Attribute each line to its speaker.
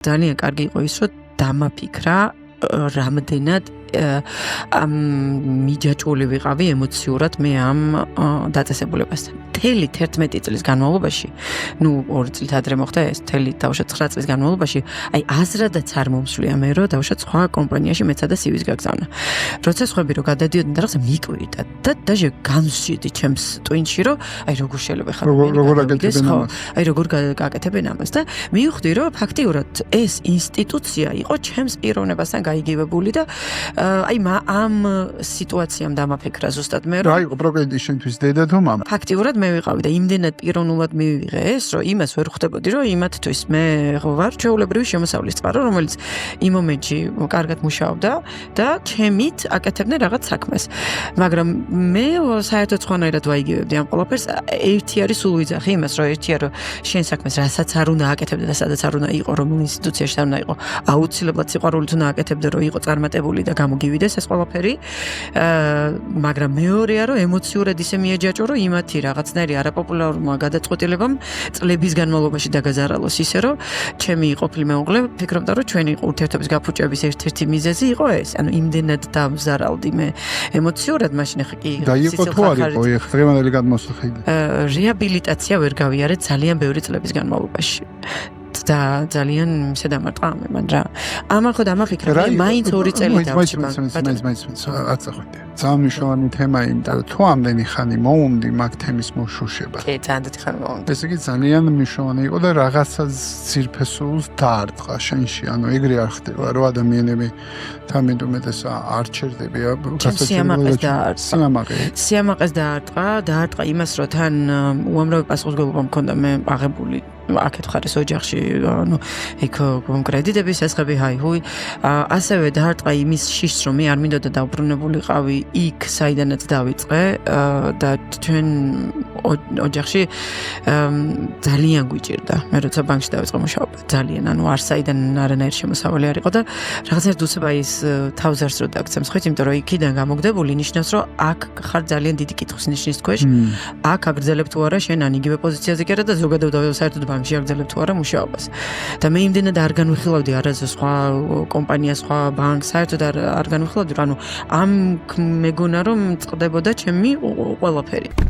Speaker 1: ძალიან კარგი იყო ის, რომ დამაფიქრა რამდენად მიჯაჭვული ვიყავი ემოციურად მე ამ დაწესებულებასთან. მთელი 11 წლის განმავლობაში, 2 წლით ადრე მოხდა ეს, მთელი დავუშვათ 9 წლის განმავლობაში, აი აზრადაც არ მომსვლია მე, რომ დავუშვათ სხვა კომპანიაში მეცა და CV-ს გაგზავნა. როცა სხვები რომ გადადიოდნენ და რაღაცა მიკვირდა და დაჟე განსჯიდი ჩემს ტვინში, რომ აი როგორ შეიძლება ხარ
Speaker 2: როგორ აკეთებენ ამას.
Speaker 1: აი როგორ გაკეთებენ ამას და მივხვდი, რომ ფაქტიურად ეს ინსტიტუცია იყო ჩემს პიროვნებასთან გაიგივებული და აი ამ სიტუაციამ დამაფიქრა ზუსტად მე
Speaker 2: რა იყო პროგრამის შენთვის დედა თუ მამა?
Speaker 1: ფაქტიურად მე ვიყავი და იმდენად პიროვნულად მივიღე ეს, რომ იმას ვერ ხვდებოდი, რომ იმათთვის მე ვარ ჩვეულებრივი შემოსავლის წყარო, რომელიც იმ მომენტში კარგად მუშაობდა და ჩემით აკეთებდნენ რაღაც საქმეს. მაგრამ მე საერთოდ სხვანაირად ვაიგივებდი ამ ყველაფერს. ერთი არის სულ ვიძახი იმას, რომ ერთია რომ შენ საქმეს რასაც არ უნდა აკეთებდე და სადაც არ უნდა იყო, რომელ ინსტიტუციაში არ უნდა იყო, აუცილებლად სიყვარულით უნდა აკეთებდე, რომ იყო წარმატებული და გამოგივიდეს ეს ყველაფერი. მაგრამ მეორეა რომ ემოციურად ისე მიეჯაჭო, რომ იმათი რაღაცნაირი არაპოპულარულმა გადაწყვეტილებამ წლების განმავლობაში დაგაზარალოს ისე, რომ ჩემი ყოფილი მეუღლე ფიქრობდა, რომ ჩვენი ურთიერთობის გაფუჭების ერთ-ერთი მიზეზი იყო ეს. ანუ იმდენად დავზარალდი მე ემოციურად, მაშინ ახლა კი
Speaker 2: დაიყო თუ არ იყო ეხლა დღევანდელი გადმოსახედი.
Speaker 1: რეაბილიტაცია ვერ გავიარე ძალიან ბევრი წლების განმავლობაში. და ძალიან შედამარტყა ამან რა. ამან ხო დამაფიქრე, მაინც 2 წელი დავჭირდა.
Speaker 2: მაინც აწახვიდე. ძალიან მნიშვნელოვანი თემა იმიტომ, რომ თუ ამდენი ხანი მოუნდი მაგ თემის მოშუშება.
Speaker 1: კი, ძალიან ხანი მოუნდი.
Speaker 2: ესე იგი ძალიან მნიშვნელოვანი იყო და რაღაცა ძირფესულს დაარტყა შენში. ანუ ეგრე არ ხდება, რომ ადამიანები თამედუმეტეს არ ჩერდებია.
Speaker 1: სიამაყეს დაარტყა იმას, რომ თან უამრავი პასუხისმგებლობა მქონდა მე აღებული აქეთ ხარის ოჯახში, ანუ იქ კრედიტების ესხები, ჰუი. ასევე დაარტყა იმის შიშს, რომ მე არ მინდოდა დაუბრუნებულიყავი იქ, საიდანაც დავიწყე და ჩვენ ოჯახში ძალიან გვიჭირდა. მე როცა ბანკში დავიწყე მუშაობა, ძალიან, ანუ არ საიდან არანაირი შემოსავალი არ იყო და რაღაცნაირად უცებ ის თავზარს რო დაგცემს, ხო, იმიტომ რომ იქიდან გამოგდებული ნიშნავს, რომ აქ ხარ ძალიან დიდი კითხვის ნიშნის ქვეშ. აქ აგრძელებ თუ არა შენ ან იგივე პოზიციაზე კი არა და ზოგადად საერთოდ ბანკში აგრძელებ თუ არა მუშაობას. და მე იმდენად არ განვიხილავდი არასდროს სხვა კომპანიას, სხვა ბანკს, საერთოდ არ განვიხილავდი, ანუ ამ მეგონა რომ წყდებოდა ჩემი ყველაფერი.